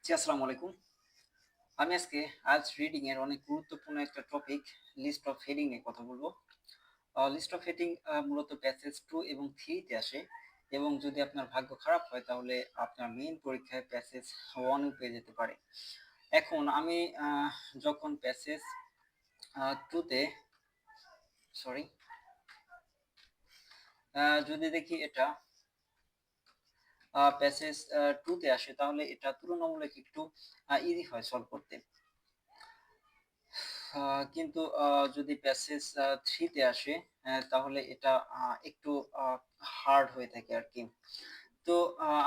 জি, আসসালামু আলাইকুম। আমি আজ রিডিং এর অনেক গুরুত্বপূর্ণ একটা টপিক লিস্ট অফ হেডিং নিয়ে কথা বলবো। লিস্ট অফ হেডিং মূলত প্যাসেজ 2 এবং 3 তে আসে এবং যদি আপনার ভাগ্য খারাপ হয় তাহলে আপনার মেইন পরীক্ষায় প্যাসেজ 1 ও পেয়ে যেতে পারে। এখন আমি যখন প্যাসেজ 2 তে সরি যদি দেখি এটা প্যাসেজ 2 তে আসে তাহলে এটা তুলনামূলক একটু ইজি হয় সলভ করতে। কিন্তু যদি প্যাসেজ 3 তে আসে তাহলে এটা একটু আ হার্ড হয়ে থাকে আরকি। তো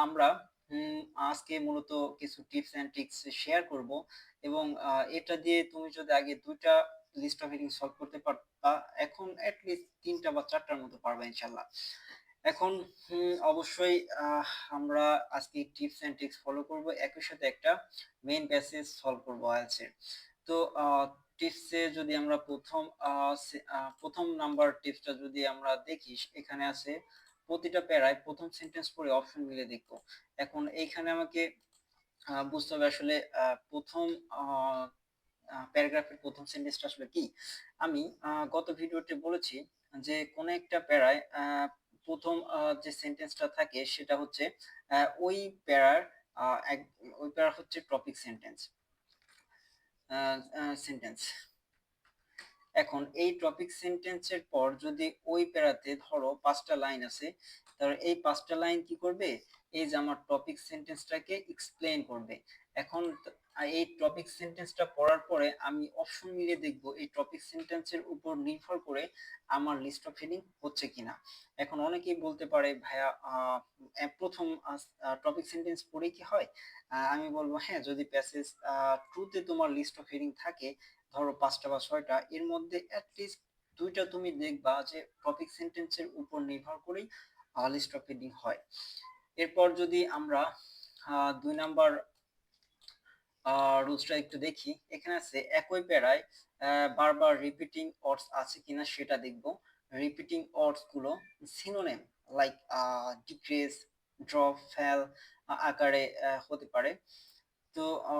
আমরা উম আজকে মূলত কিছু টিপস অ্যান্ড ট্রিকস শেয়ার করব এবং এটা দিয়ে তুমি যদি আগে ২ টা লিস্ট অফ হেডিং সলভ করতে পারতা, এখন এট লিস্ট ৩ টা বা ৪ টার মতো পারবা ইনশাআল্লাহ। এখন অবশ্যই আমরা আজকে টিপস অ্যান্ড ট্রিকস ফলো করব। একই সাথে একটা মেইন প্যাসেজ সলভ করব আয়াতের। তো টিপসে যদি আমরা ১ম নাম্বার টিপসটা যদি আমরা দেখি, এখানে আছে প্রতিটা প্যারায় ১ম সেন্টেন্স পড়ে অপশন মিলে দেখব। এখন এইখানে আমাকে বুঝতে হবে আসলে ১ম আ আ প্যারাগ্রাফের ১ম সেন্টেন্সটা আসলে কি? আমি গত ভিডিওতে বলেছি যে কোন একটা প্যারায় ১ম যে সেন্টেন্সটা থাকে সেটা হচ্ছে ওই প্যারার আ এক ওই প্যারা হচ্ছে topic sentence. A a sentence. এখন এই টপিক সেন্টেন্সের পর যদি ওই প্যারাতে ধরো ৫ টা লাইন আছে, তাহলে এই ৫ টা লাইন কি করবে? এই যে আমার টপিক সেন্টেন্সটাকে এক্সপ্লেইন করবে। এখন এই টপিক সেন্টেন্সটা পড়ার পরে আমি অপশন মিলিয়ে দেখব এই টপিক সেন্টেন্সের উপর নির্ভর করে আমার লিস্ট অফ হেডিং হচ্ছে কিনা। এখন অনেকেই বলতে পারে, "ভাইয়া ১ম টপিক সেন্টেন্স পড়েই কি হয়?" আমি বলব, "হ্যাঁ, যদি প্যাসেজ 2 তে তোমার লিস্ট অফ হেডিং থাকে, ধরো ৫ টা বা ৬ টা, এর মধ্যে এট লিস্ট ২ টা তুমি দেখবা যে টপিক সেন্টেন্সের উপর নির্ভর করেই লিস্ট অফ হেডিং হয়।" এরপর যদি আমরা ২ নাম্বার রুলসটা একটু দেখি। এখানে আছে একই প্যারায় বারবার রিপিটিং ওয়ার্ডস আছে কিনা সেটা দেখব। রিপিটিং ওয়ার্ডস গুলো synonym like decrease, drop, fail আকারে হতে পারে। তো আ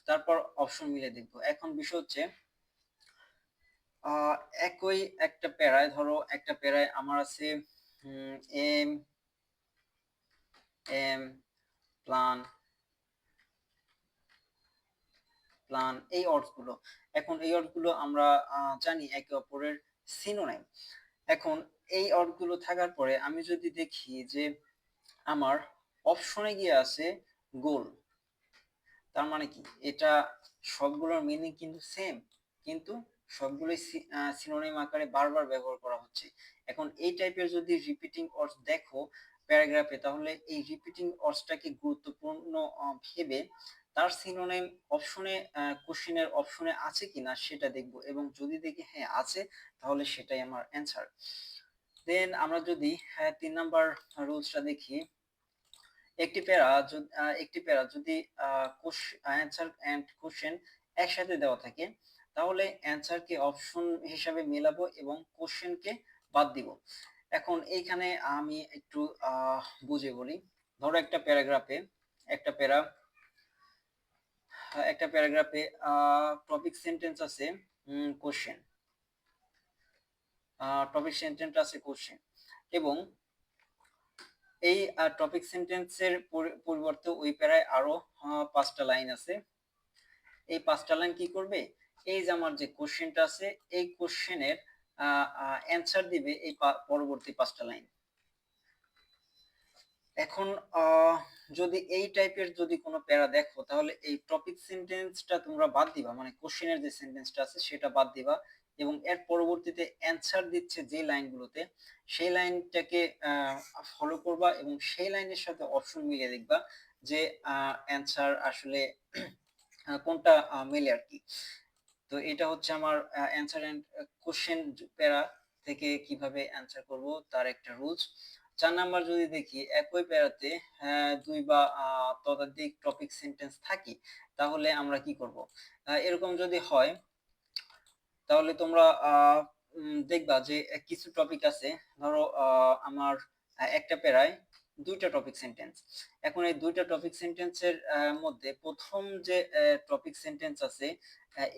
তারপর অপশন মিলে দেখব। এখন বিষয় হচ্ছে আ একই একটা প্যারায় ধরো একটা প্যারায় আমার আছে উম এম, এম, প্লান, প্লান এই অর্থ গুলো। এখন এই অর্থগুলো আমরা জানি একে অপরের সিনোনিম। এখন এই অর্থগুলো থাকার পরে আমি যদি দেখি যে আমার অপশনে গিয়ে আছে গোল। তার মানে কি? এটা সবগুলোর মিনিং কিন্তু সেম। কিন্তু সবগুলোই সিনোনিম আকারে বারবার ব্যবহার করা হচ্ছে। এখন এই টাইপের যদি রিপিটিং ওয়ার্ডস দেখো প্যারাগ্রাফে, তাহলে এই রিপিটিং ওয়ার্ডসটাকে গুরুত্বপূর্ণ ভেবে তার সিনোনিম অপশনে কোশ্চেন এর অপশনে আছে কিনা সেটা দেখব এবং যদি দেখি হ্যাঁ আছে, তাহলে সেটাই আমার অ্যান্সার। দেন আমরা যদি ৩ নাম্বার রুলসটা দেখি, একটি প্যারা যদি অ্যান্সার এন্ড কোশ্চেন একসাথে দেওয়া থাকে, তাহলে অ্যান্সারকে অপশন হিসাবে মেলাবো এবং কোশ্চেনকে বাদ দিব। এখন এইখানে আমি একটু বুঝে বলি। ধরো একটা প্যারা একটা প্যারাগ্রাফে টপিক সেন্টেন্স আছে কোশ্চেন। টপিক সেন্টেন্স আছে কোশ্চেন এবং এই টপিক সেন্টেন্সের পরিবর্তে ওই প্যারায় আরো ৫ টা লাইন আছে। এই ৫ টা লাইন কি করবে? এই যে আমার যে কোশ্চেনটা আছে, এই কোশ্চেনের আ আ অ্যান্সার দিবে এই পরবর্তী ৫ টা লাইন। এখন আ যদি এই টাইপের যদি কোন প্যারা দেখো, তাহলে এই টপিক সেন্টেন্সটা তোমরা বাদ দিবা। মানে কোশ্চেনের যে সেন্টেন্সটা আছে সেটা বাদ দিবা এবং এর পরবর্তীতে অ্যান্সার দিচ্ছে যে লাইনগুলোতে, সেই লাইনটাকে ফলো করবা এবং সেই লাইনের সাথে অপশন মিলিয়ে দেখবা যে অ্যান্সার আসলে কোনটা মেলে আরকি। তো এটা হচ্ছে আমার অ্যান্সার এন্ড কোশ্চেন প্যারা থেকে কিভাবে অ্যান্সার করব তার একটা রুলস। ৪ নাম্বার যদি দেখি একই প্যারাতে ২ বা ততোধিক টপিক সেন্টেন্স থাকে, তাহলে আমরা কি করব? এরকম যদি হয় তাহলে তোমরা দেখবা যে কিছু টপিক আছে, ধরো আমার একটা প্যারায় দুইটা টপিক সেন্টেন্স। এখন এই দুইটা টপিক সেন্টেন্সের মধ্যে প্রথম যে টপিক সেন্টেন্স আছে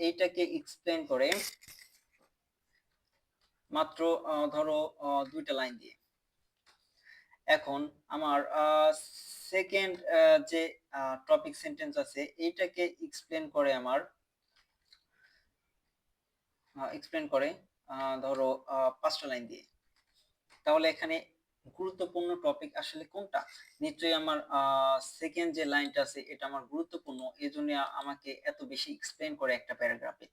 এইটাকে এক্সপ্লেন করে মাত্র ধরো দুইটা লাইন দিয়ে। এখন আমার সেকেন্ড যে টপিক সেন্টেন্স আছে এইটাকে এক্সপ্লেন করে ধরো 5টা লাইন দিয়ে। তাহলে এখানে গুরুত্বপূর্ণ টপিক আসলে কোনটা? নিশ্চয়ই আমার সেকেন্ড যে লাইনটা আছে এটা আমার গুরুত্বপূর্ণ, এজন্য আমাকে এত বেশি এক্সপ্লেন করে একটা প্যারাগ্রাফে।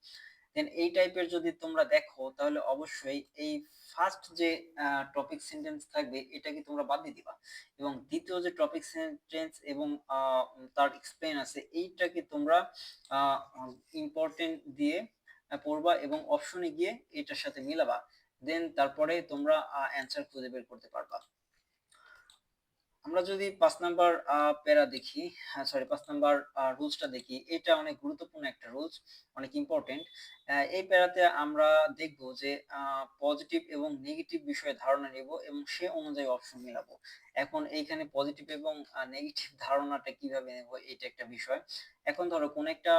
দেন এই টাইপের যদি তোমরা দেখো তাহলে অবশ্যই এই ফার্স্ট যে টপিক সেন্টেন্স থাকবে এটাকে তোমরা বাদ দিয়ে দিবা, এবং দ্বিতীয় যে টপিক সেন্টেন্স এবং তার এক্সপ্লেন আছে এইটাকে তোমরা ইম্পর্টেন্ট দিয়ে পড়বা এবং অপশনে গিয়ে এটার সাথে মিলাবা। দেন তারপরে তোমরা অ্যান্সার খুঁজে বের করতে পারবা। আমরা যদি 5 নাম্বার প্যারা দেখি, সরি 5 নাম্বার রুলসটা দেখি, এটা অনেক গুরুত্বপূর্ণ একটা রুলস, অনেক ইম্পর্টেন্ট। এই প্যারাতে আমরা দেখব যে পজিটিভ এবং নেগেটিভ বিষয়ে ধারণা নেব এবং সে অনুযায়ী অপশন মিলাবো। এখন এইখানে পজিটিভ এবং নেগেটিভ ধারণাটা কিভাবে নেব এটা একটা বিষয়। এখন ধরো কোন একটা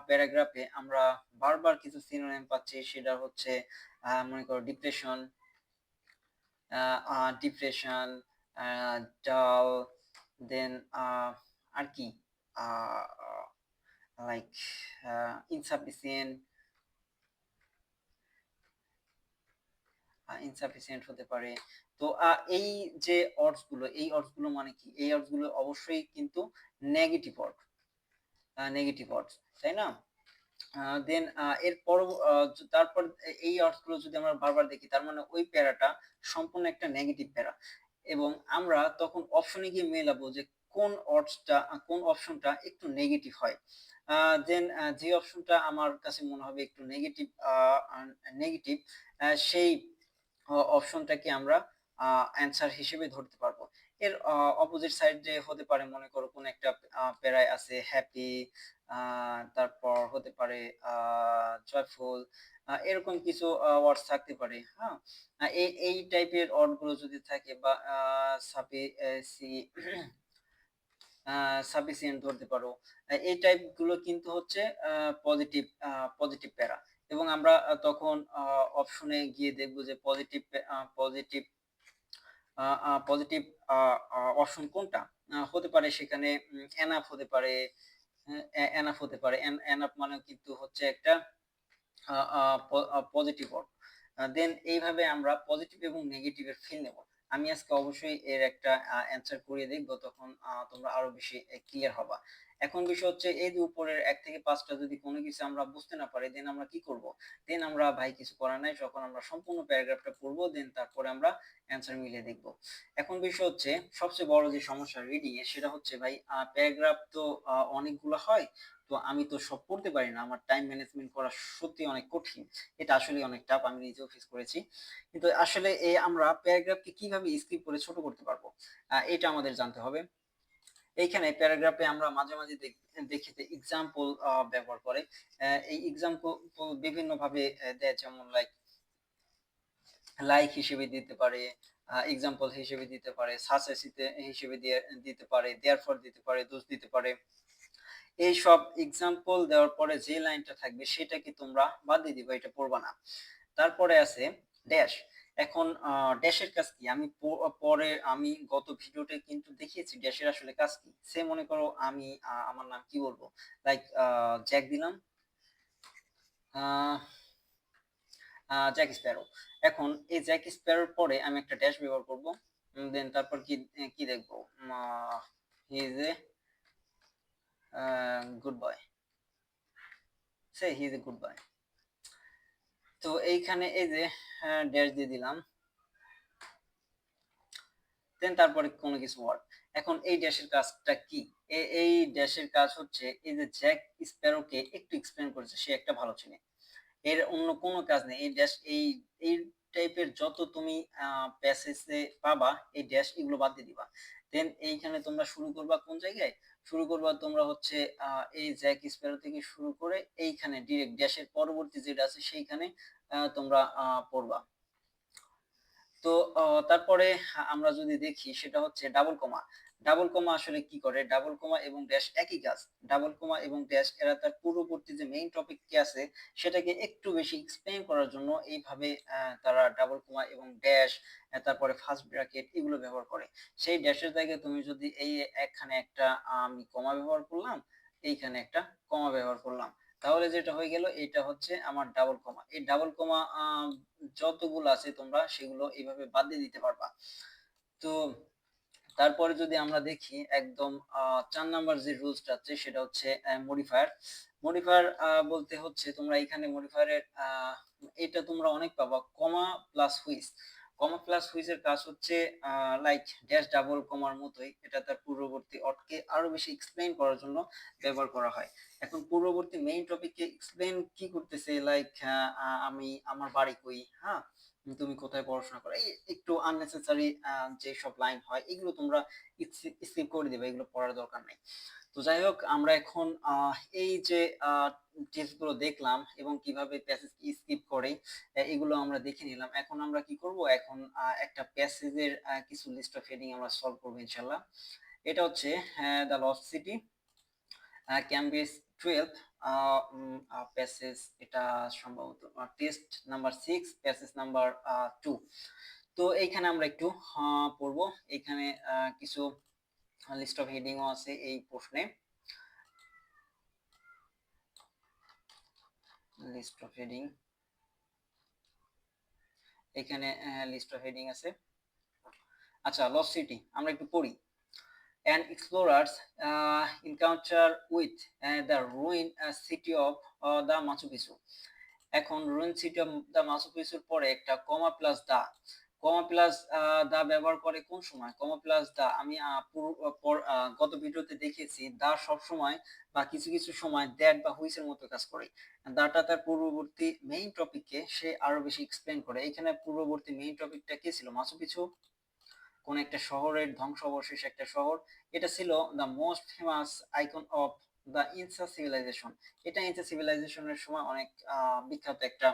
প্যারাগ্রাফে আমরা বারবার কিছু সিনোনিম পাচ্ছি, সেটা হচ্ছে মনে করো ডিপ্রেশন, ডিপ্রেশন, ডাল, দেন আর কি লাইক ইনসাফিসিয়েন্ট, ইনসাফিসিয়েন্ট হতে পারে। তো এই যে অর্ডস গুলো, এই অর্ডস গুলো মানে কি? এই অর্ডস গুলো অবশ্যই কিন্তু নেগেটিভ অর্ড, নেগেটিভ অর্ডস, তাই না? দেন এর পর তারপর এই অর্থগুলো যদি আমরা বারবার দেখি তার মানে ওই প্যারাটা সম্পূর্ণ একটা নেগেটিভ প্যারা, এবং আমরা তখন অপশনে গিয়ে মেলাবো যে কোন অপশনটা একটু নেগেটিভ হয়। দেন যে অপশনটা আমার কাছে মনে হবে একটু নেগেটিভ, নেগেটিভ, সেই অপশনটাকে আমরা অ্যান্সার হিসেবে ধরতে পারবো। এর অপোজিট সাইডে হতে পারে, মনে করো কোন একটা প্যারায় আছে হ্যাপি, তারপর হতে পারে জয়ফুল, এরকম কিছু ওয়ার্ডস থাকতে পারে। হ্যাঁ, এই টাইপের ওয়ার্ড গুলো যদি থাকে বা সাফিসিয়েন্ট ধরতে পারো, এই টাইপ গুলো কিন্তু হচ্ছে পজিটিভ, পজিটিভ প্যারা। এবং আমরা তখন অপশনে গিয়ে দেখবো যে পজিটিভ, পজিটিভ পজিটিভ অপশন কোনটা হতে পারে। সেখানে এনাফ হতে পারে, এনাফ হতে পারে। এনাফ মানে কিন্তু হচ্ছে একটা পজিটিভ ওয়ার্ড। দেন এইভাবে আমরা পজিটিভ এবং নেগেটিভের ফিল নেব। আমি আজকে অবশ্যই এর একটা অ্যান্সার করিয়ে দেখবো, তখন তোমরা আরো বেশি ক্লিয়ার হবা। এখন বিষয় হচ্ছে এই যে উপরের 1 থেকে 5টা যদি কোনো কিছু আমরা বুঝতে না পারি দেন আমরা কি করব? দেন আমরা ভাই কিছু করার নাই, যখন আমরা সম্পূর্ণ প্যারাগ্রাফটা পড়বো দেন তারপরে আমরা অ্যান্সার মিলিয়ে দেখবো। এখন বিষয় হচ্ছে সবচেয়ে বড় যে সমস্যা রিডিং এর সেটা হচ্ছে ভাই প্যারাগ্রাফ তো অনেকগুলো হয়, তো আমি তো সব পড়তে পারি না, আমার টাইম ম্যানেজমেন্ট করা সত্যি অনেক কঠিন। এটা আসলে অনেক টাফ, আমি নিজেও ফেস করেছি। কিন্তু আসলে আমরা প্যারাগ্রাফকে কিভাবে স্কিপ করে ছোট করতে পারবো এটা আমাদের জানতে হবে। এইখানে প্যারাগ্রাফে আমরা মাঝে মাঝে দেখি যে এক্সাম্পল ব্যবহার করে। এই এক্সাম্পল বিভিন্ন ভাবে দেয়, যেমন লাইক হিসেবে দিতে পারে, এক্সাম্পল হিসেবে দিতে পারে, সাসেস হিসেবে দিতে পারে, দেয়ারফর দিতে পারে, দোষ দিতে পারে। এই সব এক্সাম্পল দেওয়ার পরে যে লাইনটা থাকবে সেটাকে তোমরা বাদ দিয়ে দিবা, এটা পড়বা না। তারপরে আছে ড্যাশ। এখন ড্যাশের কাজ কি? পরে আমি গত ভিডিওতে কিন্তু দেখিয়েছি ড্যাশের আসলে কাজ কি। সে মনে করো আমি আমার নাম কি বলবো, লাইক জ্যাক দিলাম, আহ জ্যাক স্প্যারো। এখন এই জ্যাক স্প্যারোর পরে আমি একটা ড্যাশ ব্যবহার করব। দেন তারপর কি কি দেখবো, he is a good boy, say he is a good boy. তো এইখানে এই যে ড্যাশ দিয়ে দিলাম, দেন তারপরে কোনো কিছু ওয়ার্ড। এখন এই ড্যাশের কাজটা কি? এই ড্যাশের কাজ হচ্ছে এই যে জ্যাক স্প্যারোকে একটু এক্সপ্লেন করেছে, সে একটা ভালো ছেলে, এর অন্য কোনো কাজ নেই। এই ড্যাশ এই টাইপের যত তুমি প্যাসেজে পাবা এই ড্যাশ এগুলো বাদ দিয়ে দিবা। দেন এইখানে তোমরা শুরু করবা কোন জায়গায়? শুরু করবা তোমরা হচ্ছে এই জ্যাক স্প্যারো থেকে শুরু করে এইখানে ডিরেক্ট ড্যাশের পরবর্তী যেটা আছে সেইখানে তোমরা পড়বা। তো তো তারপরে আমরা যদি দেখি সেটা হচ্ছে ডাবল কমা। ডাবল কমা আসলে কি করে? ডাবল কমা এবং ড্যাশ একই কাজ। ডাবল কমা এবং ড্যাশ এরা তার পূর্ববর্তী যে মেইন টপিক কি আছে সেটাকে একটু বেশি এক্সপ্লেইন করার জন্য এইভাবে তারা ডাবল কমা এবং ড্যাশ তারপরে ফার্স্ট ব্র্যাকেট এগুলো ব্যবহার করে। সেই ড্যাশের জায়গায় তুমি যদি এই এখানে একটা আমি কমা ব্যবহার করলাম, এইখানে একটা কমা ব্যবহার করলাম। তাহলে যেটা হয়ে গেল এটা হচ্ছে আমার ডাবল কমা। এই ডাবল কমা যতগুলো আছে তোমরা সেগুলো এইভাবে বাদ দিয়ে দিতে পারবা। তো তারপরে যদি আমরা দেখি একদম ৪ নাম্বার যে রুলসটা আছে সেটা হচ্ছে মডিফায়ার। মডিফায়ার বলতে হচ্ছে তোমরা এখানে মডিফায়ারের এটা তোমরা অনেক পাবা কমা plus which. Comma plus which এর কাজ হচ্ছে লাইক ড্যাশ ডাবল কমার মতোই এটা তার পূর্ববর্তী অর্থকে আরো বেশি এক্সপ্লেইন করার জন্য ব্যবহার করা হয়। এখন পূর্ববর্তী মেইন টপিককে এক্সপ্লেইন কি করতেছে লাইক আমি আমার বাড়ি কই, হ্যাঁ? তুমি কোথায় পড়াশোনা করো? এই একটু আননেসেসারি যেসব লাইন হয় এগুলো তোমরা স্কিপ করে দিবে, এগুলো পড়ার দরকার নাই। তো যাই হোক আমরা এখন এই যে টিপস গুলো দেখলাম এবং কিভাবে প্যাসেজ স্কিপ করে এগুলো আমরা দেখে নিলাম। এখন আমরা কি করব? এখন একটা প্যাসেজের কিছু লিস্ট অফ হেডিং আমরা সলভ করব ইনশাআল্লাহ। এটা হচ্ছে the lost city, Cambridge 12 passage, এটা সম্ভবত টেস্ট নাম্বার 6 প্যাসেজ নাম্বার 2। তো এইখানে আমরা একটু পড়বো। এখানে কিছু লিস্ট অফ হেডিংও আছে এই প্রশ্নে। লিস্ট অফ হেডিং, এখানে লিস্ট অফ হেডিং আছে। আচ্ছা, লস্ট সিটি আমরা একটু পড়ি। And explorers encounter with the ruined city of the Machu Picchu. এখন রুইন সিটি অফ দা মাচু পিচুর পরে একটা কমা প্লাস দা, কমা প্লাস দা ব্যবহার করে কোন সময়? কমা প্লাস দা আমি গত ভিডিওতে দেখিয়েছি দা সব সময় বা কিছু কিছু সময় দ্যাট বা হুইসের মতো কাজ করে। দাটা তার পূর্ববর্তী মেইন টপিককে সে আরো বেশি এক্সপ্লেন করে। এখানে পূর্ববর্তী মেইন টপিকটা কি ছিল? মাচু পিছু কোন একটা শহরের ধ্বংসাবশেষ, একটা শহর। এটা ছিল the most famous icon of the ইনসা সিভিলাইজেশন। এটা ইনসা সিভিলাইজেশনের সময় অনেক বিখ্যাত একটা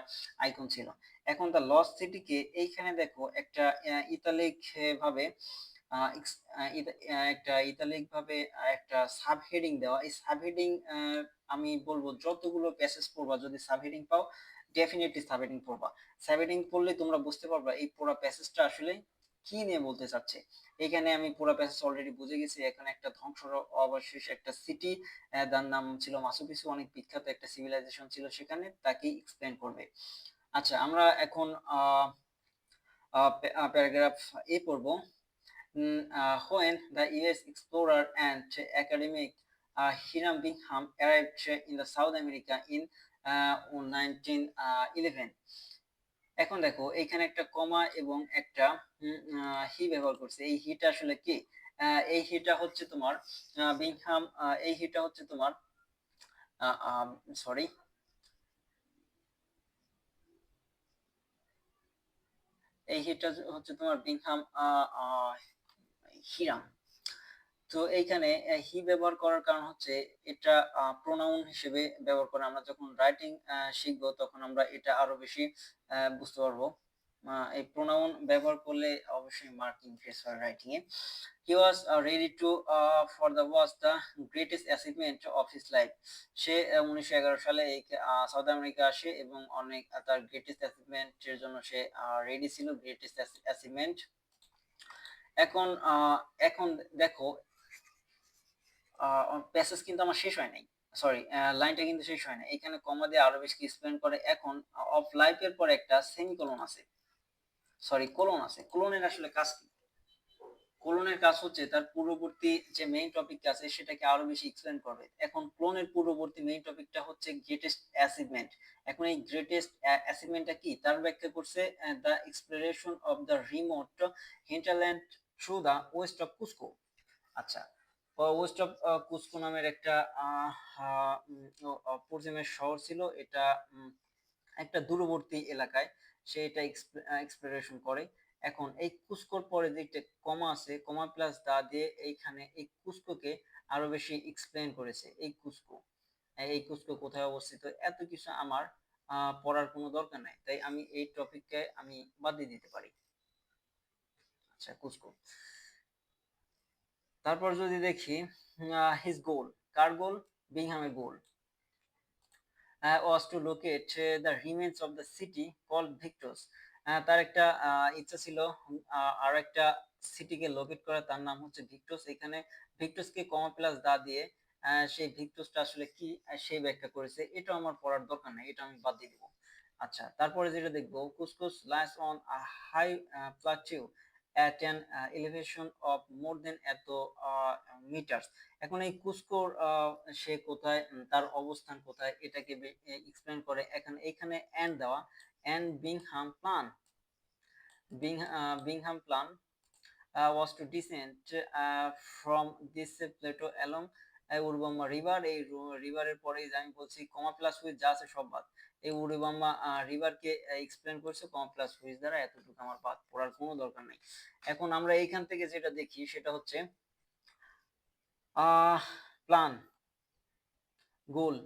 আইকন ছিল। এখন দ্য লস্ট সিটিকে এইখানে দেখো একটা ইতালিক ভাবে একটা ইতালিক ভাবে একটা সাব হেডিং দেওয়া। এই সাব হেডিং আমি বলবো যতগুলো প্যাসেজ পড়বা যদি সাব হেডিং পাও ডেফিনেটলি সাব হেডিং পড়বা। সাব হেডিং পড়লে তোমরা বুঝতে পারবা এই পুরো প্যাসেজটা আসলে কি নিয়ে বলতে চাচ্ছে। এখানে আমি পুরো প্যাসেজ অলরেডি বুঝে গেছি। এখানে একটা ধ্বংস অবশেষ একটা সিটি, তার নাম ছিল মাচু পিছু, অনেক বিখ্যাত একটা সিভিলাইজেশন ছিল সেখানে, তাকে এক্সপ্লেন করবে। আচ্ছা আমরা এখন প্যারাগ্রাফ এ পড়ব। When the US explorer and academic Hiram Bingham arrived in the South America in 1911। এখন দেখো এখানে একটা কমা এবং একটা হি ব্যবহার করছে। এই হিটা আসলে কি? এই হিটা হচ্ছে তোমার বিংহাম, এই হিটা হচ্ছে তোমার সরি, এই হিটা হচ্ছে তোমার বিংহাম হিরাম। তো এইখানে হি ব্যবহার করার কারণ হচ্ছে এটা প্রোনাউন হিসেবে ব্যবহার করে। আমরা যখন রাইটিং শিখবো তখন আমরা এটা আরো বেশি বুঝতে পারবো। এই প্রোনাউন ব্যবহার করলে অবশ্যই মার্ক ইনক্রিজ হয় রাইটিং এ। He was ready to for the was the greatest achievement of his life. সে 1911 সালে এই সাউথ আমেরিকা আসে এবং অনেক তার গ্রেটেস্ট অ্যাচিভমেন্টের জন্য সে রেডি ছিল। Greatest achievement. এখন এখন দেখো প্যাসেজ কিন্তু আমার শেষ হয় নাই, সরি লাইনটা কিন্তু শেষ হয় না। এখানে কমা দিয়ে আরো বেশি এক্সপ্লেন করে। এখন অফ লাইফের পরে একটা সেমিকোলন আছে, সরি কোলন আছে। কোলনের আসলে কাজ কি? কোলনের কাজ হচ্ছে তার পূর্ববর্তী যে মেইন টপিক আছে সেটাকে আরো বেশি এক্সপ্লেন করবে। এখন ক্লোনের পূর্ববর্তী মেইন টপিকটা হচ্ছে গ্রেটেস্ট অ্যাচিভমেন্ট। এখন এই গ্রেটেস্ট অ্যাচিভমেন্টটা কি তার ব্যাখ্যা করছে the exploration of the remote hinterland through the west of Cusco. আচ্ছা, ওয়েস্ট অফ কুস্কো নামের একটা পশ্চিমের শহর ছিল। এটা একটা দূরবর্তী এলাকায় সে এটা এক্সপ্লোরেশন করে। এখন এই কুস্কোর পরে যে একটা কমা আছে, কমা প্লাস দা দিয়ে এইখানে এই কুস্কোকে আরো বেশি এক্সপ্লেন করেছে। এই কুস্কো কোথায় অবস্থিত এত কিছু আমার পড়ার কোনো দরকার নাই, তাই আমি এই টপিককে আমি বাদ দিয়ে দিতে পারি। আচ্ছা, কুসকো। তারপর যদি দেখি হিজ গোল, কার গোল? বিংহামের goal was to locate the remains of the city called Victus. তার একটা ইচ্ছা ছিল আর একটা সিটিকে লোকেট করা, তার নাম হচ্ছে ভিক্টোস। এখানে ভিক্টোসকে কমা প্লাস দা দিয়ে সেই ভিক্টোসটা আসলে কি সেই ব্যাখ্যা করেছে। এটা আমার পড়ার দরকার নেই, এটা আমি বাদ দিয়ে দিব। আচ্ছা, তারপরে যেটা দেখবো, Cusco's lies on a high plateau at an elevation of more than এত মিটার। এখন এই কুস্কোর সে কোথায়, তার অবস্থান কোথায়, এটাকে এক্সপ্লেন করে। এখন এখানে এন্ড দেওয়া, and Bingham plan, Bingham plan was to descend from this plateau along Urubamba river. এই রিভারের পরে আমি বলছি কমা প্লাস হুইচ যা আছে সব বাদ। এই উরুবাম্মা রিভারকে এক্সপ্লেন করছে কমা প্লাস হুইচ দ্বারা, এতটুকু আমার বাদ পড়ার কোনো দরকার নেই। এখন আমরা এইখান থেকে যেটা দেখি সেটা হচ্ছে প্ল্যান, গোল,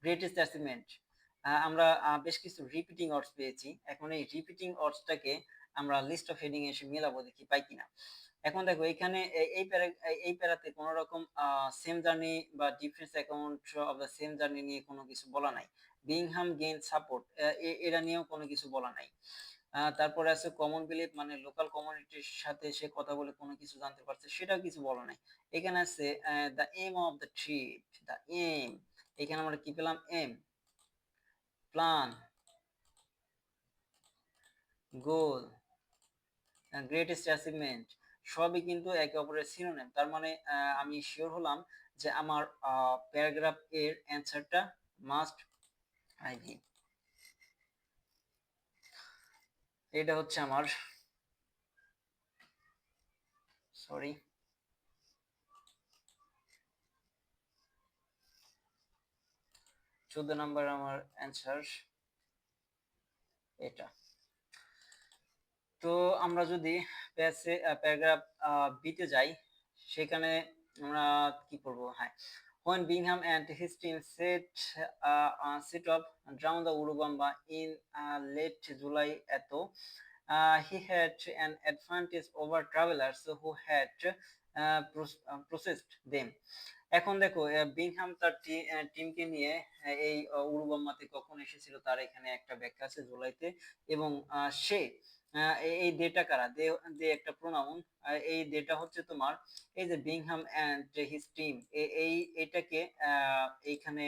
গ্রেটেস্ট অ্যাচিভমেন্ট। আমরা বেশ কিছু রিপিটিং ওয়ার্ডস পেয়েছি। এখন এই রিপিটিং ওয়ার্ডসটাকে আমরা লিস্ট অফ হেডিং এসে মেলাবো, দেখি পাই কিনা। এখন দেখো এখানে এই প্যারাতে কোনো রকম সেম জার্নি বা difference account of the same journey নিয়ে কোনো কিছু বলা নাই। বিংহাম গেইন সাপোর্ট, এরা নিয়েও কোনো কিছু বলা নাই। তারপরে আছে কমন বিলিফ, মানে লোকাল কমিউনিটির সাথে সে কথা বলে কোনো কিছু জানতে পারছে, সেটাও কিছু বলা নাই। এখানে আছে the aim of the trip, the aim, এখানে আমরা কি পেলাম? Aim, plan, goal, greatest achievement, সবই কিন্তু একে অপরের সিনোনিম। তার মানে আমি শিওর হলাম যে আমার প্যারাগ্রাফ এর অ্যান্সারটা মাস্ট আইভি। এটা হচ্ছে আমার, সরি, 14 নাম্বার আমার অ্যান্সার এটা। তো আমরা যদি প্যারাগ্রাফ বিতে যাই, সেখানে আমরা কি করব? হ্যাঁ, when Bingham and his team set up drown the Urubamba in late July eto, he had an advantage over travelers who had processed them. এখন দেখো বিংহাম তার টিমকে নিয়ে এই উরুবাম্মাতে কখন এসেছিল তার এখানে একটা ব্যাখ্যা আছে, জুলাইতে। এবং সে এই ডেটা কারা দে, দে একটা প্রোনাউন, এই ডেটা হচ্ছে তোমার এই যে বিংহাম এন্ড হিজ টিম, এই এটাকে এইখানে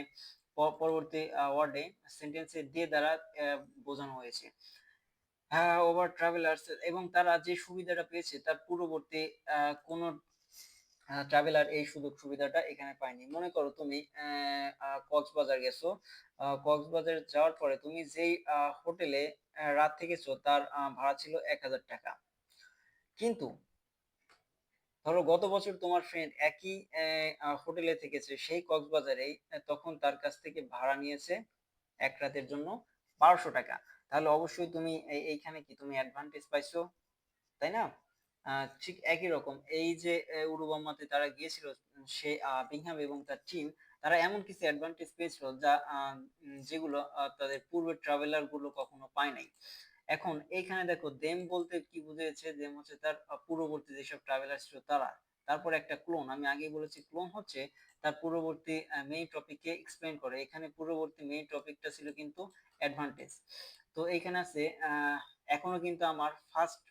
পরবর্তী ওয়ার্ডে সেন্টেন্সে দিয়ে দ্বারা বোঝানো হয়েছে। ওভার ট্রাভেলার্স, এবং তারা যে সুবিধাটা পেয়েছে তার পূর্ববর্তী কোন ট্রাভেলার এই সুযোগ সুবিধাটা এখানে পায়নি। মনে করো তুমি কক্সবাজার গেছো, কক্সবাজার যাওয়ার পরে তুমি যেই হোটেলে রাত থেকেছো তার ভাড়া ছিল 1000 টাকা। কিন্তু ধরো গত বছর তোমার ফ্রেন্ড একই হোটেলে থেকেছে সেই কক্সবাজারেই, তখন তার কাছ থেকে ভাড়া নিয়েছে এক রাতের জন্য 1200 টাকা। তাহলে অবশ্যই তুমি এইখানে কি তুমি অ্যাডভান্টেজ পাইছো, তাই না? ঠিক একই রকম এই যে উরুবাম্মাতে তারা গিয়েছিল, সে বিংহাম এবং তার টিম, তারা এমন কিছু অ্যাডভান্টেজ পেয়েছিল যা যেগুলো তাদের পূর্বের ট্রাভেলার গুলো কখনো পায় নাই। এখন এইখানে দেখো দেম বলতে কি বুঝিয়েছে, দেম হচ্ছে তার পূর্ববর্তী যেসব ট্রাভেলার ছিল তারা। তারপর একটা ক্লোন, আমি আগেই বলেছি ক্লোন হচ্ছে তার পূর্ববর্তী মেইন টপিককে এক্সপ্লেইন করে। এখানে পূর্ববর্তী মেইন টপিকটা ছিল কিন্তু অ্যাডভান্টেজ। তো এইখানে আছে এখনো কিন্তু আমার ফার্স্ট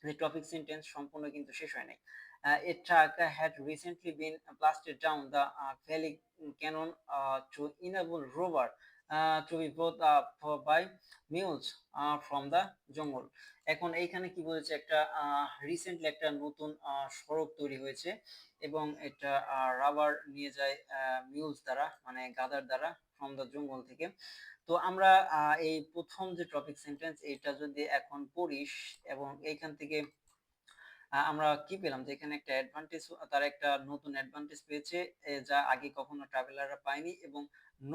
the topic sentence সম্পূর্ণ কিন্তু শেষ হয় নাই। A truck had recently been blasted down the valley canyon to enable rover to be brought up by mules from the jungle. এখন এইখানে কি বলেছে, একটা রিসেন্টলি একটা নতুন সড়ক তৈরি হয়েছে এবং এটা রাবার নিয়ে যায় মিউলস দ্বারা, মানে গাধার দ্বারা, ফ্রম দ্য জঙ্গল থেকে। তো আমরা এই প্রথম যে টপিক সেন্টেন্স এটা যদি এখন পড়িস এবং এইখান থেকে আমরা কি পেলাম যে এখানে একটা অ্যাডভান্টেজ, তারা একটা নতুন অ্যাডভান্টেজ পেয়েছে যা আগে কখনো ট্রাভেলাররা পায়নি, এবং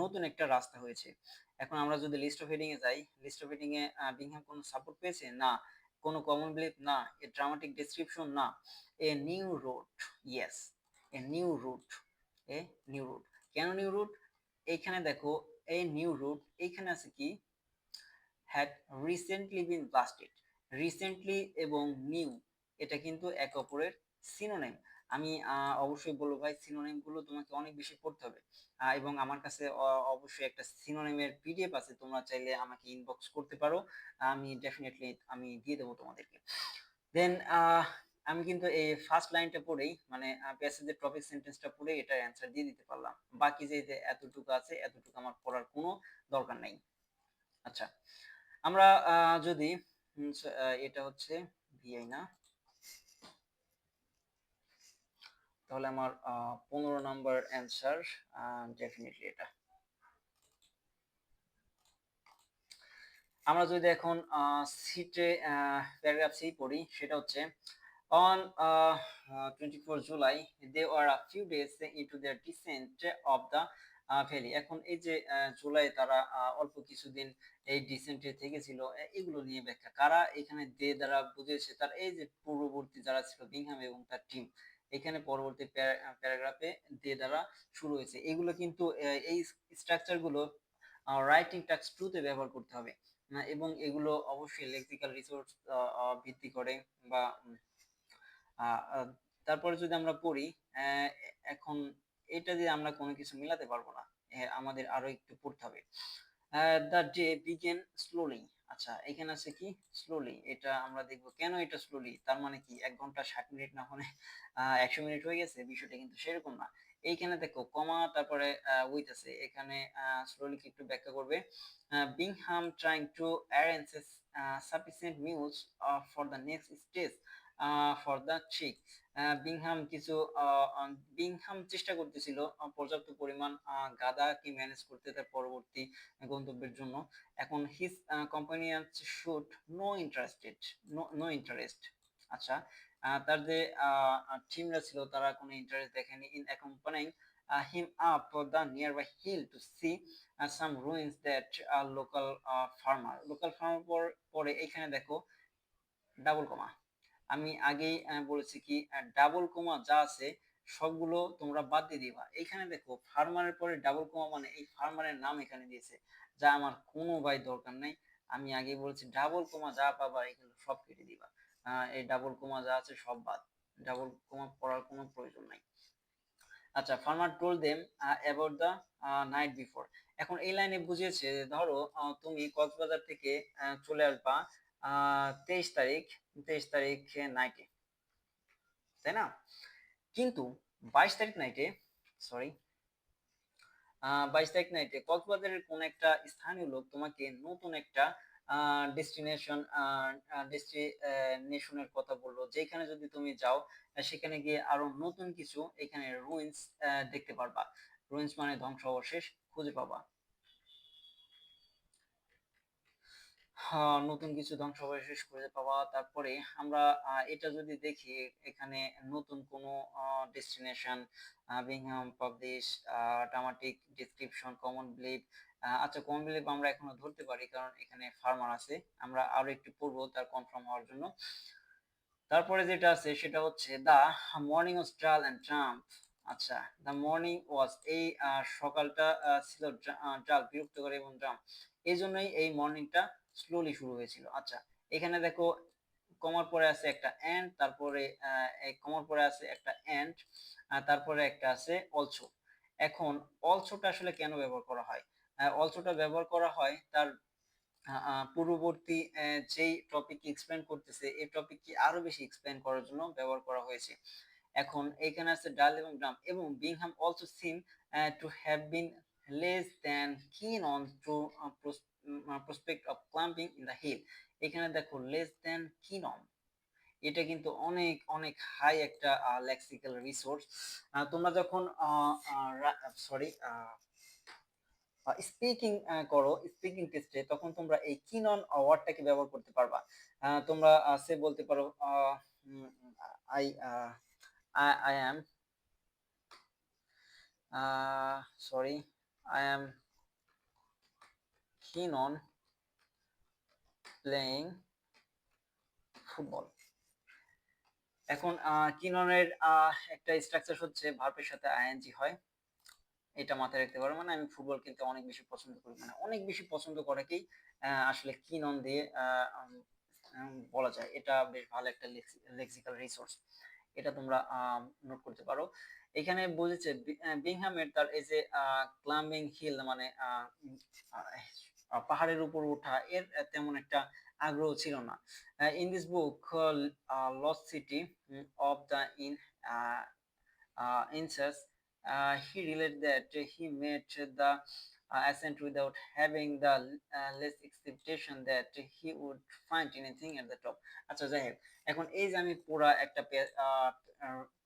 নতুন একটা রাস্তা হয়েছে। এখন আমরা যদি লিস্ট অফ হেডিং এ যাই, লিস্ট অফ হেডিং এ বিংহাম কোনো সাপোর্ট পেয়েছে না, কোনো কমন বিলিফ না, এ ড্রামাটিক ডেসক্রিপশন না, a new route, yes, a new route, a new route. কেন নিউ রুট? এইখানে দেখো এই নিউ রুট, এইখানে আছে কি had recently been blasted, recently এবং নিউ, এটা কিন্তু একে অপরের সিনোনিম। আমি অবশ্যই বলবো ভাই, সিনোনিম গুলো তোমাকে অনেক বেশি পড়তে হবে। এবং আমার কাছে অবশ্যই একটা সিনোনিমের পিডিএফ আছে, তোমরা চাইলে আমাকে ইনবক্স করতে পারো, আমি ডেফিনেটলি আমি দিয়ে দেবো তোমাদেরকে। দেন আমি কিন্তু এই ফার্স্ট লাইনটা পড়েই, মানে প্যাসেজের টপিক সেন্টেন্সটা পড়ে এটার অ্যান্সার দিয়ে দিতে পারলাম। বাকি যে এতটুকু আছে এতটুকু আমার পড়ার কোনো দরকার নাই। আচ্ছা, আমরা যদি এটা হচ্ছে ভিআই না, তাহলে আমার 15 নাম্বার অ্যান্সার ডেফিনেটলি এটা। আমরা যদি এখন সিটে প্যারাগ্রাফ সি পড়ি, সেটা হচ্ছে on 24 July they were a few days into their descent of the valley। এখন এই যে জুলাই তারা অল্প কিছুদিন এই ডিসেন্টে থেকেছিল, এগুলো নিয়ে ব্যাখ্যা। কারা এখানে দে দ্বারা বুঝিয়েছে, তার এই যে পূর্ববর্তী যারা ছিল বিংহাম এবং তার টিম, এখানে পরবর্তী প্যারাগ্রাফে দে দ্বারা শুরু হয়েছে। এগুলো কিন্তু এই স্ট্রাকচার গুলো রাইটিং টাস্ক 2 তে ব্যবহার করতে হবে। এবং এগুলো অবশ্যই লেক্সিক্যাল রিসোর্স ভিত্তি করে বা আহ, আহ, তারপরে যদি আমরা পড়ি, আহ, এখন এটা দিয়ে আমরা কোনো কিছু মিলাতে পারবো না, আমাদের আরো একটু পড়তে হবে। The day began slowly. আচ্ছা, এখানে আছে কি স্লোলি, এটা আমরা দেখবো কেন এটা স্লোলি, তার মানে কি 1 ঘন্টা 60 মিনিট না হলে 100 মিনিট হয়ে গেছে, বিষয়টা কিন্তু সেরকম না। এইখানে দেখো কমা তারপরে উইথ আছে, এখানে স্লোলি কি একটু ব্যাখ্যা করবে। Bingham trying to arrange sufficient news for the next stage for the chick. Bingham কিছু বিংহাম চেষ্টা করতেছিল পর্যাপ্ত পরিমাণ গাদাকে ম্যানেজ করতে তার পরবর্তী গন্তব্যের জন্য। এখন his companion should no interested, no interest. আচ্ছা, তার যে টিমরা ছিল তারা কোনো ইন্টারেস্ট দেখেনি in accompanying him up the nearby hill to see some ruins that local farmer, local farmer পরে এখানে দেখো ডাবল কমা। আমি আগেই বলেছি কি ডাবল কোমা যা আছে সবগুলো তোমরা বাদ দিয়ে দিবা। এখানে দেখো ফার্মারের পরে ডাবল কোমা, মানে এই ফার্মারের নাম এখানে দিয়েছে, যা আমার কোনো ভাই দরকার নাই। আমি আগেই বলেছি ডাবল কোমা যা পাবা এগুলো সব কেটে দিবা। এই ডাবল কোমা যা আছে সব বাদ, ডাবল কোমা পড়ার কোনো প্রয়োজন নাই। আচ্ছা, farmer told them about the night before. এখন এই লাইনে বুঝিয়েছে যে ধরো তুমি কক্সবাজার থেকে চলে আসবা 23 তারিখ, 23 তারিখ নাইটে, তাই না? কিন্তু 22 তারিখ নাইটে, সরি 22 তারিখ নাইটে কক্সবাজারের কোন একটা স্থানীয় লোক তোমাকে নতুন একটা ডেস্টিনেশন ডেস্টিনেশনের কথা বললো, যেখানে যদি তুমি যাও সেখানে গিয়ে আরো নতুন কিছু এখানে রুইন্স দেখতে পারবা। রুইন্স মানে ধ্বংসাবশেষ খুঁজে পাবা। নতুন কিছু ধ্বংসাবশেষ খুঁজে পাওয়া। তারপরে আমরা এটা যদি দেখি, এখানে নতুন কোনো destination, Bingham publish dramatic description, common believe. আচ্ছা, কমন বিলিভ আমরা এখনো ধরতে পারি কারণ এখানে ফার্মার আছে, আমরা আরো একটু পড়বো তার কনফার্ম হওয়ার জন্য। তারপরে যেটা আছে সেটা হচ্ছে দা মর্নিং ওয়াজ ডাল এন্ড ড্রাম। আচ্ছা, দা মর্নিং ওয়াজ এই সকালটা ছিল ডাল বিরক্তকর এবং ড্রাম, এই জন্যই এই মর্নিংটা স্লোলি শুরু হয়েছিল। আচ্ছা, এখানে দেখো কমার পরে আছে একটা এন্ড, তারপরে এই কমার পরে আছে একটা এন্ড, তারপরে একটা আছে অলসো। এখন অলসোটা আসলে কেন ব্যবহার করা হয়? অলসোটা ব্যবহার করা হয় তার পূর্ববর্তী যেই টপিক এক্সপ্লেন করতেছে এই টপিক কি আরো বেশি এক্সপ্লেন করার জন্য ব্যবহার করা হয়েছে। এখন এখানে আছে ডাল এবং ড্রাম, এবং Bingham also seem to have been less than keen on to prospect of clumping in the hill. এখানে দেখো লেস দ্যান কিন অন, এটা কিন্তু অনেক অনেক হাই একটা লেক্সিক্যাল রিসোর্স। তোমরা যখন সরি স্পিকিং করো, স্পিকিং টেস্টে, তখন তোমরা এই কিনন ওয়ার্ডটাকে ব্যবহার করতে পারবা। তোমরা সে বলতে পারো I I am sorry I am কিন অন প্লেইং ফুটবল। এখন কিননের একটা স্ট্রাকচার হচ্ছে ভার্বের সাথে আইএনজি হয়, এটা মাথায় রাখতে পারো। মানে আমি ফুটবল খেলতে অনেক বেশি পছন্দ করি, মানে অনেক বেশি পছন্দ করাকেই আসলে কিন অন দিয়ে বলা যায়। এটা বেশ ভালো একটা লেক্সিক্যাল রিসোর্স, এটা তোমরা নোট করতে পারো। এখানে বলেছে বিংহামের তার এই যে ক্লাম্বিং হিল মানে পাহাড়ের উপর ওঠা এর তেমন একটা আগ্রহ ছিল না। In this book lost city of the incest, he related that he made the ascent without having the less expectation that he would find anything at the top. আচ্ছা যাই হোক, এখন এই যে আমি পুরা একটা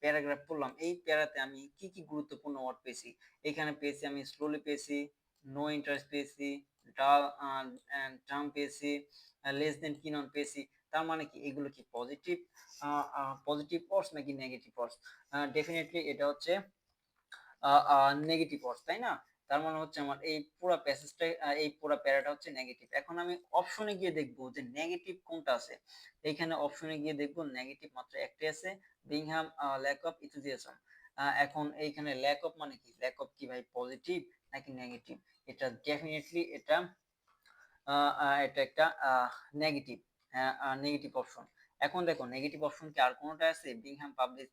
প্যারাগ্রাফ পড়লাম, এই প্যারাতে আমি কি কি গুরুত্বপূর্ণ ওয়ার্ড পেয়েছি? এখানে পেয়েছি আমি স্লোলি পেয়েছি, নো ইন্টারেস্ট পেয়েছি, ডাল টার্ম পেয়েছি, লেস দেন কিন অন পেয়েছি। তার মানে কি এগুলো কি পজিটিভ পজিটিভ ওয়ার্ডস নাকি নেগেটিভ ওয়ার্ডস? ডেফিনেটলি এটা হচ্ছে নেগেটিভ ওয়ার্ডস, তাই না? তার মানে হচ্ছে আমার এই পুরো প্যাসেজটা এই পুরো প্যারাটা হচ্ছে নেগেটিভ। এখন আমি অপশনে গিয়ে দেখবো যে নেগেটিভ কোনটা আছে। এইখানে অপশনে গিয়ে দেখবো নেগেটিভ মাত্র একটাই আছে, বিংহাম ল্যাক অফ ইথুজিয়াজম। এখন এইখানে ল্যাক অফ মানে কি? ল্যাক অফ কি ভাই পজিটিভ নাকি নেগেটিভ? এটা ডেফিনেটলি এটা একটা নেগেটিভ, নেগেটিভ অপশন। এখন দেখো নেগেটিভ অপশন কি আর কোনটা আছে? বিংহাম পাবলিশ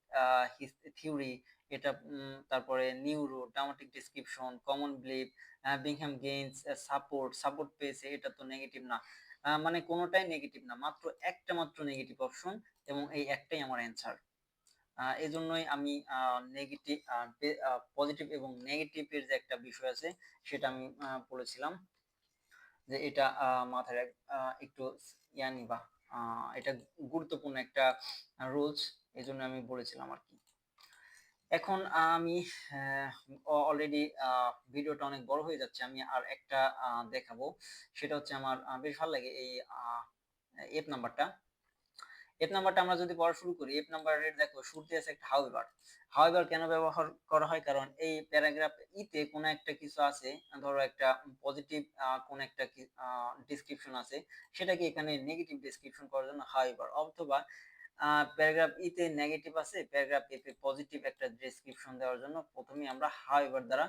হিজ থিওরি, এটা তারপরে neuro dramatic description, common belief, Bingham gains support, support পেয়েছে, এটা তো নেগেটিভ না। মানে কোনোটাই নেগেটিভ না, মাত্র একটা মাত্র নেগেটিভ অপশন, এবং এই একটাই আমার অ্যান্সার। এই জন্যই আমি নেগেটিভ পজিটিভ এবং নেগেটিভের যে একটা বিষয় আছে সেটা আমি বলেছিলাম যে এটা মাথায় একটু ইয়া নিবা, এটা গুরুত্বপূর্ণ একটা রুলস, এই জন্য আমি বলেছিলাম আর কি। এখন আমি অলরেডি ভিডিওটা অনেক বড় হয়ে যাচ্ছে, আমি আর একটা দেখাবো। সেটা হচ্ছে আমার বেশ ভালো লাগে এই এফ নাম্বারটা। এফ নাম্বারটা আমরা যদি পড়া শুরু করি, এফ নাম্বারের দেখো শুরুতে আছে একটা হাউএভার। হাউএভার কেন ব্যবহার করা হয়? কারণ এই প্যারাগ্রাফ ইতে কোনো একটা কিছু আছে, ধরো একটা পজিটিভ কোন একটা ডেসক্রিপশন আছে, সেটাকে এখানে নেগেটিভ ডেসক্রিপশন করার জন্য হাউএভার, অথবা প্যারাগ্রাফ ইতে নেগেটিভ আছে, প্যারাগ্রাফ এতে পজিটিভ একটা ডেসক্রিপশন দেওয়ার জন্য প্রথমে আমরা হাউএভার দ্বারা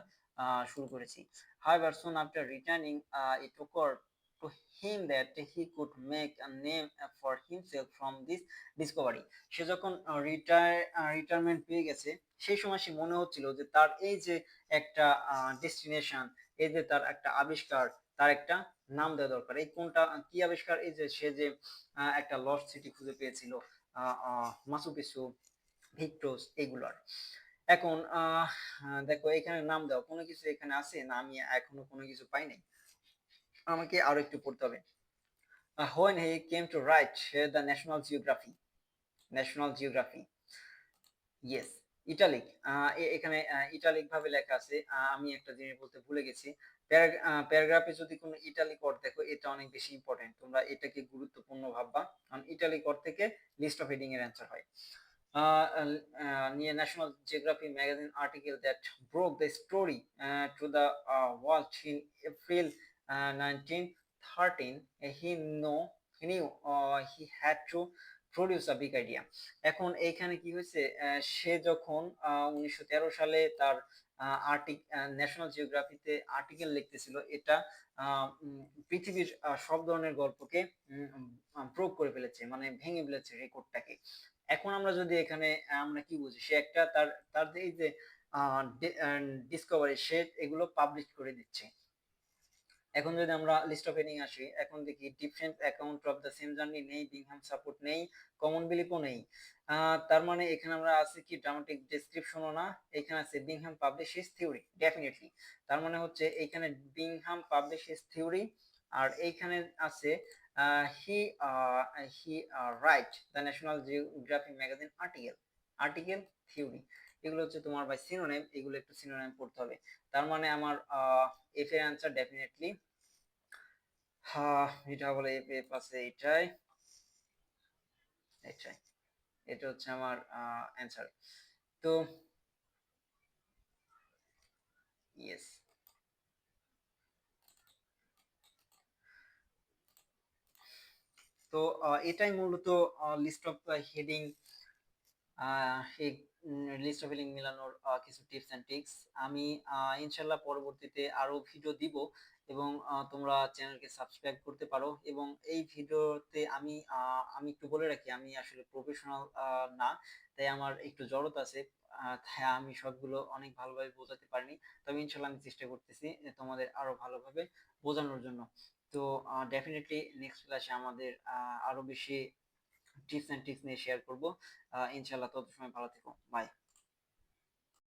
শুরু করেছি। However soon after returning it occurred to him that he could make a name for himself from this discovery. সে যখন রিটায়ারমেন্ট পেয়ে গেছে, সেই সময় সে মনে হচ্ছিল যে তার এই যে একটা ডেস্টিনেশন, এই যে তার একটা আবিষ্কার, তার একটা নাম দেওয়া দরকার। এই কোনটা কি আবিষ্কার? এই যে সে যে একটা লস্ট সিটি খুঁজে পেয়েছিল, মাচু পিছু, ভিক্টোস, এগুলার। এখন দেখো এখানে নাম দাও, কোনো কিছু এখানে আছে না? আমি এখনো কোনো কিছু পাই নাই, আমাকে আরো একটু পড়তে হবে। When he came to write the National Geography, national geography, yes, italic, এখানে ইটালিক ভাবে লেখা আছে। আমি একটা জিনিস বলতে ভুলে গেছি, প্যারাগ্রাফে যদি কোনো ইটালিক ওয়ার্ড দেখো, এটা অনেক বেশি ইম্পর্টেন্ট, তোমরা এটাকে গুরুত্বপূর্ণ ভাববা, কারণ ইটালিক ওয়ার্ড থেকে লিস্ট অফ হেডিং এর অ্যান্সার হয়। Near National Geographic magazine article that broke the story to the world in April 1913, he knew he had to produce a big idea. এখন এইখানে কি হয়েছে, সে যখন 1913 সালে তার ন্যাশনাল জিওগ্রাফিতে আর্টিকেল লিখতেছিল, এটা পৃথিবীর সব ধরনের গল্পকে প্রয়োগ করে ফেলেছে, মানে ভেঙে ফেলেছে রেকর্ডটাকে। এখন আমরা যদি এখানে আমরা কি বুঝি, সে একটা তার তার এই যে ডিসকভারি, সে এগুলো পাবলিশ করে দিচ্ছে। এখন যদি আমরা লিস্ট অফ হেডিং আসি, এখন দেখি different account of the same journey নেই, বিংহাম সাপোর্ট নেই, কমন বিলিফও নেই। তার মানে এখানে আমরা আছে কি ড্রামাটিক ডেসক্রিপশনও না, এখানে আছে Bingham publish his theory, definitely. তার মানে হচ্ছে এখানে বিংহাম পাবলিশ হিজ থিওরি, আর এইখানে আছে he he write the National Geographic magazine article, article, theory, এগুলো হচ্ছে তোমার ভাই সিনোনিম, এগুলো একটু সিনোনিম পড়তে হবে। তার মানে আমার এফ এর অ্যান্সার ডেফিনেটলি এটা বলে এফ এফ আছে, এটাই এটাই, এটা হচ্ছে আমার অ্যান্সার। তো ইয়েস, তো এটাই মূলত লিস্ট অফ হেডিং এই লিস্ট ফিলিং মিলানোর কিছু টিপস অ্যান্ড ট্রিক্স আমি ইনশাল্লাহ পরবর্তীতে আরো ভিডিও দিব, এবং তোমরা চ্যানেলকে সাবস্ক্রাইব করতে পারো। এবং এই ভিডিওতে আমি একটু বলে রাখি, আমি আসলে প্রফেশনাল না, তাই আমার একটু জড়তা আছে। তাই আমি সবগুলো অনেক ভালোভাবে বোঝাতে পারিনি, তবে ইনশাল্লাহ আমি চেষ্টা করতেছি তোমাদের আরো ভালোভাবে বোঝানোর জন্য। তো ডেফিনেটলি নেক্সট ক্লাসে আমাদের আরো বেশি টিপস এন্ড ট্রিক্স নিয়ে শেয়ার করব। ইনশাল্লাহ তত সময় ভালো থেকো, বাই।